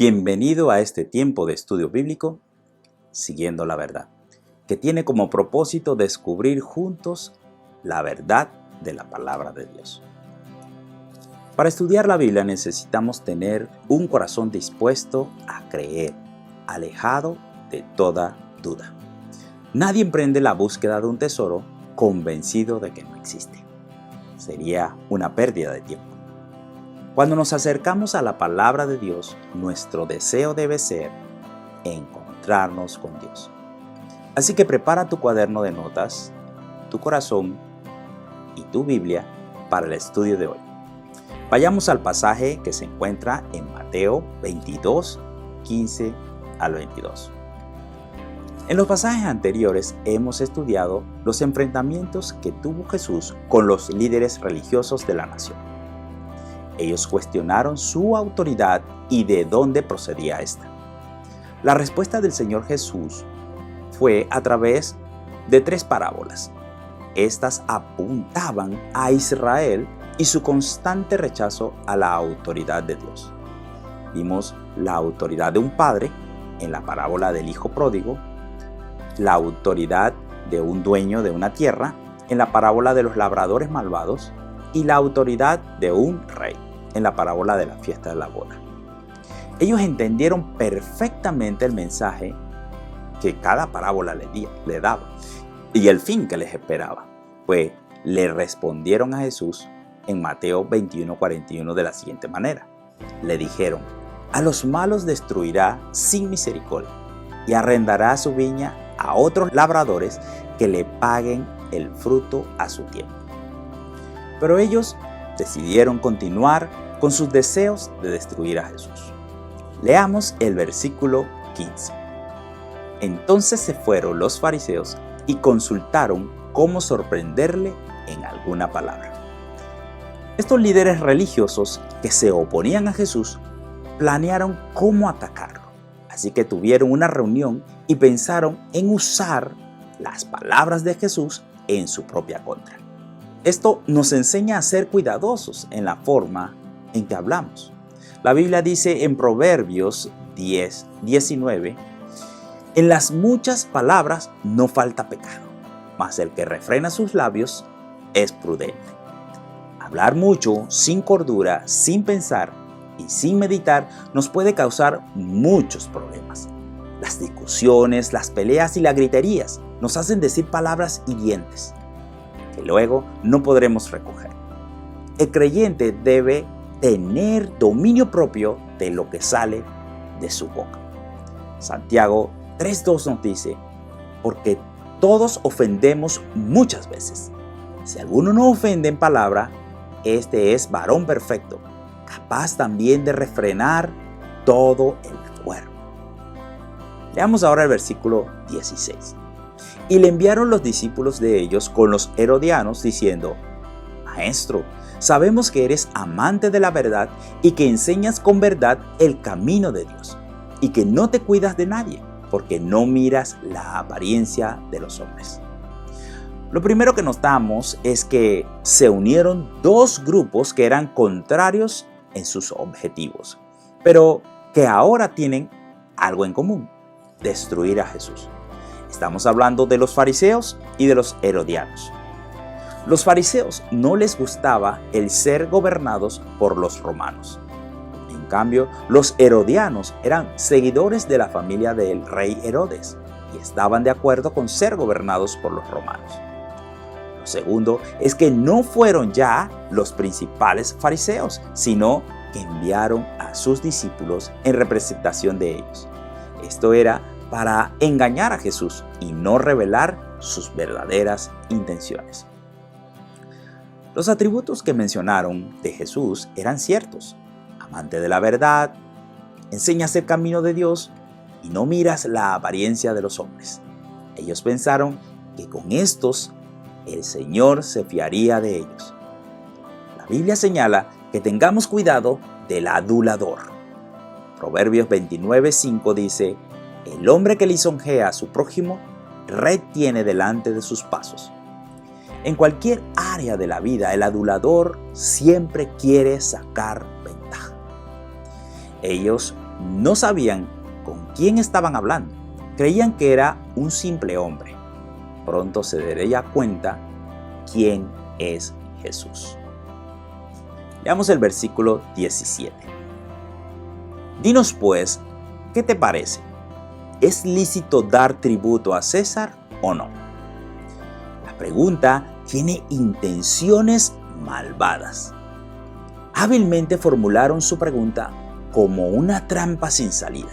Bienvenido a este tiempo de estudio bíblico, Siguiendo la Verdad, que tiene como propósito descubrir juntos la verdad de la palabra de Dios. Para estudiar la Biblia necesitamos tener un corazón dispuesto a creer, alejado de toda duda. Nadie emprende la búsqueda de un tesoro convencido de que no existe. Sería una pérdida de tiempo. Cuando nos acercamos a la palabra de Dios, nuestro deseo debe ser encontrarnos con Dios. Así que prepara tu cuaderno de notas, tu corazón y tu Biblia para el estudio de hoy. Vayamos al pasaje que se encuentra en Mateo 22, 15 al 22. En los pasajes anteriores hemos estudiado los enfrentamientos que tuvo Jesús con los líderes religiosos de la nación. Ellos cuestionaron su autoridad y de dónde procedía esta. La respuesta del Señor Jesús fue a través de 3 parábolas. Estas apuntaban a Israel y su constante rechazo a la autoridad de Dios. Vimos la autoridad de un padre en la parábola del hijo pródigo, la autoridad de un dueño de una tierra en la parábola de los labradores malvados y la autoridad de un rey en la parábola de la fiesta de la boda. Ellos entendieron perfectamente el mensaje que cada parábola le daba y el fin que les esperaba, pues le respondieron a Jesús en Mateo 21:41 de la siguiente manera. Le dijeron: a los malos destruirá sin misericordia y arrendará su viña a otros labradores que le paguen el fruto a su tiempo. Pero ellos decidieron continuar con sus deseos de destruir a Jesús. Leamos el versículo 15. Entonces se fueron los fariseos y consultaron cómo sorprenderle en alguna palabra. Estos líderes religiosos que se oponían a Jesús planearon cómo atacarlo. Así que tuvieron una reunión y pensaron en usar las palabras de Jesús en su propia contra. Esto nos enseña a ser cuidadosos en la forma en que hablamos. La Biblia dice en Proverbios 10:19, en las muchas palabras no falta pecado, mas el que refrena sus labios es prudente. Hablar mucho, sin cordura, sin pensar y sin meditar nos puede causar muchos problemas. Las discusiones, las peleas y las griterías nos hacen decir palabras hirientes que luego no podremos recoger. El creyente debe tener dominio propio de lo que sale de su boca. Santiago 3:2 nos dice: porque todos ofendemos muchas veces. Si alguno no ofende en palabra, este es varón perfecto, capaz también de refrenar todo el cuerpo. Leamos ahora el versículo 16. Y le enviaron los discípulos de ellos con los herodianos diciendo: Maestro, sabemos que eres amante de la verdad y que enseñas con verdad el camino de Dios, y que no te cuidas de nadie, porque no miras la apariencia de los hombres. Lo primero que notamos es que se unieron 2 grupos que eran contrarios en sus objetivos, pero que ahora tienen algo en común: destruir a Jesús. Estamos hablando de los fariseos y de los herodianos. Los fariseos no les gustaba el ser gobernados por los romanos. En cambio, los herodianos eran seguidores de la familia del rey Herodes y estaban de acuerdo con ser gobernados por los romanos. Lo segundo es que no fueron ya los principales fariseos, sino que enviaron a sus discípulos en representación de ellos. Esto era para engañar a Jesús y no revelar sus verdaderas intenciones. Los atributos que mencionaron de Jesús eran ciertos: amante de la verdad, enseñas el camino de Dios y no miras la apariencia de los hombres. Ellos pensaron que con estos el Señor se fiaría de ellos. La Biblia señala que tengamos cuidado del adulador. Proverbios 29:5 dice: el hombre que lisonjea a su prójimo, red tiene delante de sus pasos. En cualquier área de la vida, el adulador siempre quiere sacar ventaja. Ellos no sabían con quién estaban hablando. Creían que era un simple hombre. Pronto se daría cuenta quién es Jesús. Leamos el versículo 17. Dinos pues, ¿qué te parece? ¿Es lícito dar tributo a César o no? La pregunta tiene intenciones malvadas. Hábilmente formularon su pregunta como una trampa sin salida.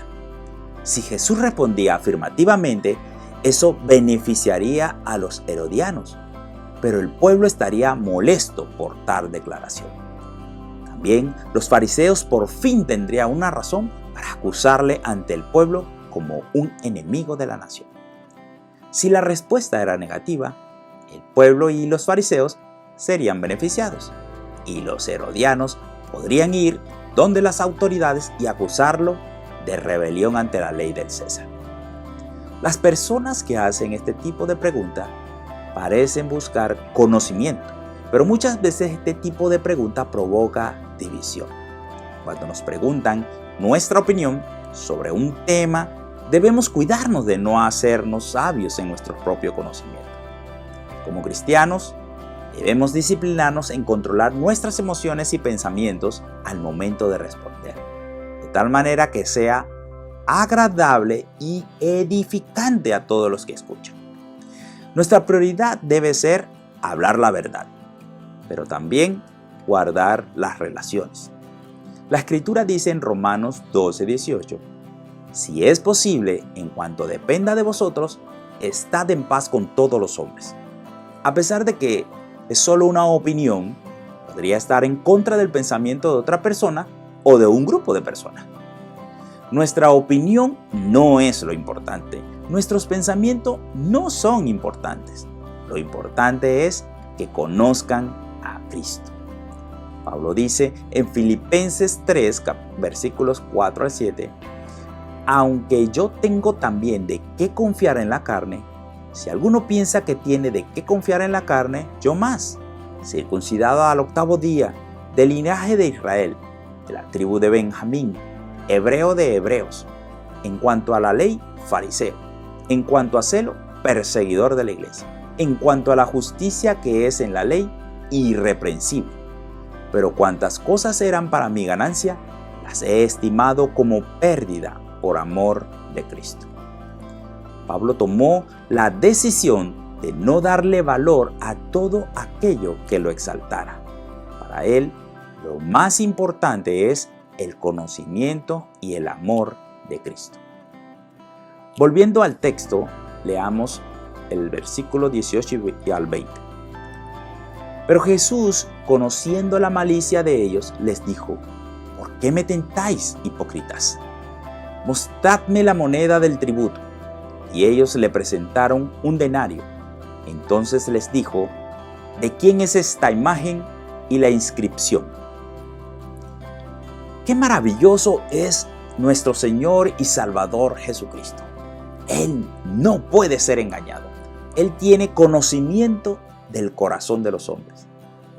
Si Jesús respondía afirmativamente, eso beneficiaría a los herodianos, pero el pueblo estaría molesto por tal declaración. También los fariseos por fin tendrían una razón para acusarle ante el pueblo como un enemigo de la nación. Si la respuesta era negativa, el pueblo y los fariseos serían beneficiados, y los herodianos podrían ir donde las autoridades y acusarlo de rebelión ante la ley del César. Las personas que hacen este tipo de pregunta parecen buscar conocimiento, pero muchas veces este tipo de pregunta provoca división. Cuando nos preguntan nuestra opinión sobre un tema, debemos cuidarnos de no hacernos sabios en nuestro propio conocimiento. Como cristianos, debemos disciplinarnos en controlar nuestras emociones y pensamientos al momento de responder, de tal manera que sea agradable y edificante a todos los que escuchan. Nuestra prioridad debe ser hablar la verdad, pero también guardar las relaciones. La Escritura dice en Romanos 12:18, si es posible, en cuanto dependa de vosotros, estad en paz con todos los hombres. A pesar de que es solo una opinión, podría estar en contra del pensamiento de otra persona o de un grupo de personas. Nuestra opinión no es lo importante. Nuestros pensamientos no son importantes. Lo importante es que conozcan a Cristo. Pablo dice en Filipenses 3, versículos 4 al 7, aunque yo tengo también de qué confiar en la carne, si alguno piensa que tiene de qué confiar en la carne, yo más, circuncidado al 8º día, del linaje de Israel, de la tribu de Benjamín, hebreo de hebreos, en cuanto a la ley, fariseo, en cuanto a celo, perseguidor de la iglesia, en cuanto a la justicia que es en la ley, irreprensible. Pero cuantas cosas eran para mi ganancia, las he estimado como pérdida por amor de Cristo. Pablo tomó la decisión de no darle valor a todo aquello que lo exaltara. Para él, lo más importante es el conocimiento y el amor de Cristo. Volviendo al texto, leamos el versículo 18 y al 20. Pero Jesús, conociendo la malicia de ellos, les dijo, ¿por qué me tentáis, hipócritas? Mostradme la moneda del tributo. Y ellos le presentaron un denario. Entonces les dijo, ¿de quién es esta imagen y la inscripción? ¡Qué maravilloso es nuestro Señor y Salvador Jesucristo! Él no puede ser engañado. Él tiene conocimiento del corazón de los hombres.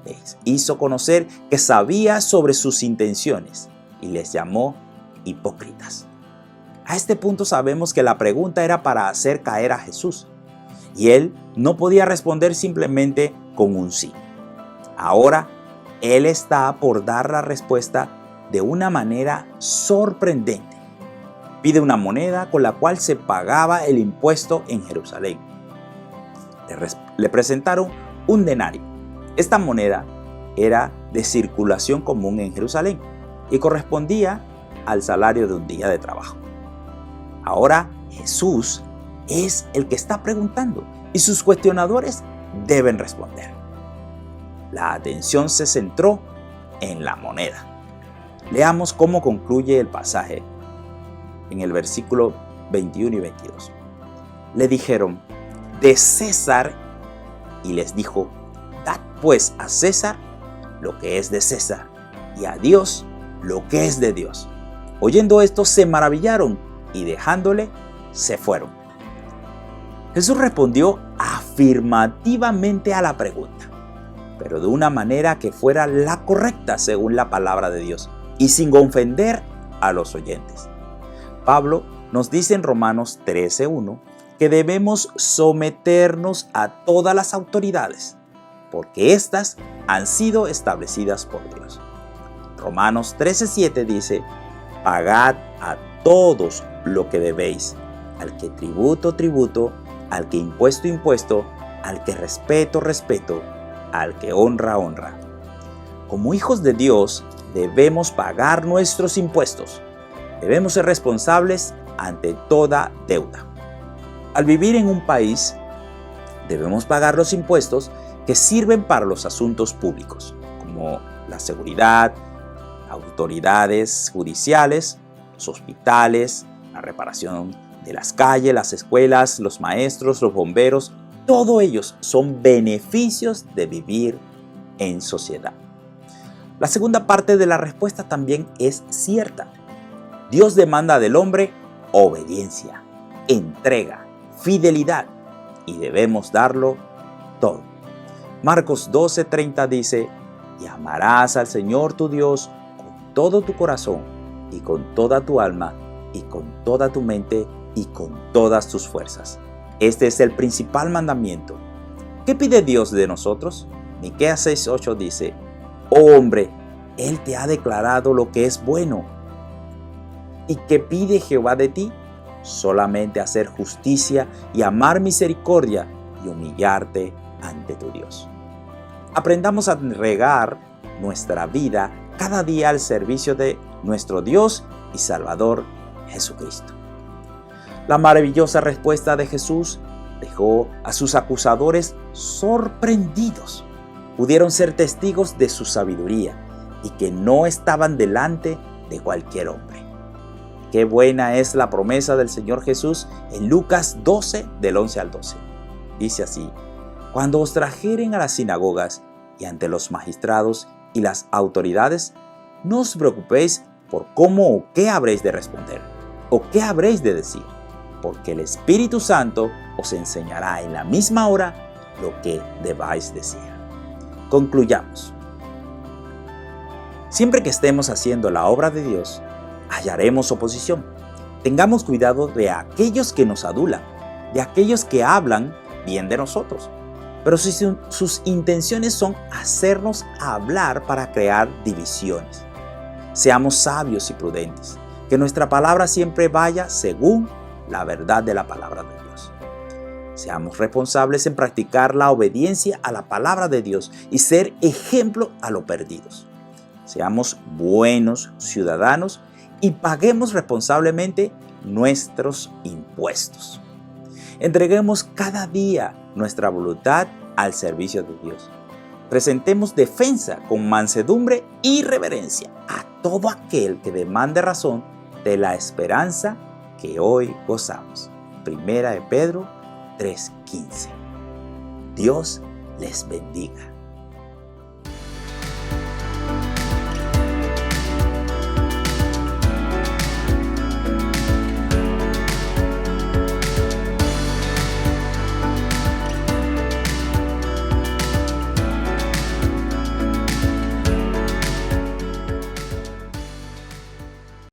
Les hizo conocer que sabía sobre sus intenciones y les llamó hipócritas. A este punto sabemos que la pregunta era para hacer caer a Jesús y él no podía responder simplemente con un sí. Ahora él está por dar la respuesta de una manera sorprendente. Pide una moneda con la cual se pagaba el impuesto en Jerusalén. Le presentaron un denario. Esta moneda era de circulación común en Jerusalén y correspondía al salario de un día de trabajo. Ahora Jesús es el que está preguntando y sus cuestionadores deben responder. La atención se centró en la moneda. Leamos cómo concluye el pasaje en el versículo 21 y 22. Le dijeron, de César, y les dijo, dad pues a César lo que es de César y a Dios lo que es de Dios. Oyendo esto se maravillaron y dejándole se fueron. Jesús respondió afirmativamente a la pregunta, pero de una manera que fuera la correcta según la palabra de Dios y sin ofender a los oyentes. Pablo nos dice en Romanos 13:1 que debemos someternos a todas las autoridades, porque éstas han sido establecidas por Dios. Romanos 13:7 dice: pagad a todos lo que debéis, al que tributo, tributo, al que impuesto, impuesto, al que respeto, respeto, al que honra, honra. Como hijos de Dios, debemos pagar nuestros impuestos. Debemos ser responsables ante toda deuda. Al vivir en un país, debemos pagar los impuestos que sirven para los asuntos públicos, como la seguridad, autoridades judiciales, los hospitales, la reparación de las calles, las escuelas, los maestros, los bomberos. Todos ellos son beneficios de vivir en sociedad. La segunda parte de la respuesta también es cierta. Dios demanda del hombre obediencia, entrega, fidelidad, y debemos darlo todo. Marcos 12:30 dice: y amarás al Señor tu Dios con todo tu corazón y con toda tu alma y con toda tu mente y con todas tus fuerzas. Este es el principal mandamiento. ¿Qué pide Dios de nosotros? Miqueas 6:8 dice: oh hombre, Él te ha declarado lo que es bueno. ¿Y qué pide Jehová de ti? Solamente hacer justicia y amar misericordia y humillarte ante tu Dios. Aprendamos a entregar nuestra vida cada día al servicio de nuestro Dios y Salvador Jesucristo. La maravillosa respuesta de Jesús dejó a sus acusadores sorprendidos. Pudieron ser testigos de su sabiduría y que no estaban delante de cualquier hombre. Qué buena es la promesa del Señor Jesús en Lucas 12, del 11 al 12. Dice así: cuando os trajeren a las sinagogas y ante los magistrados y las autoridades, no os preocupéis por cómo o qué habréis de responder, o qué habréis de decir, porque el Espíritu Santo os enseñará en la misma hora lo que debáis decir. Concluyamos. Siempre que estemos haciendo la obra de Dios, hallaremos oposición. Tengamos cuidado de aquellos que nos adulan, de aquellos que hablan bien de nosotros. Pero si sus intenciones son hacernos hablar para crear divisiones, seamos sabios y prudentes. Que nuestra palabra siempre vaya según la verdad de la palabra de Dios. Seamos responsables en practicar la obediencia a la palabra de Dios y ser ejemplo a los perdidos. Seamos buenos ciudadanos y paguemos responsablemente nuestros impuestos. Entreguemos cada día nuestra voluntad al servicio de Dios. Presentemos defensa con mansedumbre y reverencia a todo aquel que demande razón de la esperanza que hoy gozamos. Primera de Pedro 3:15. Dios les bendiga.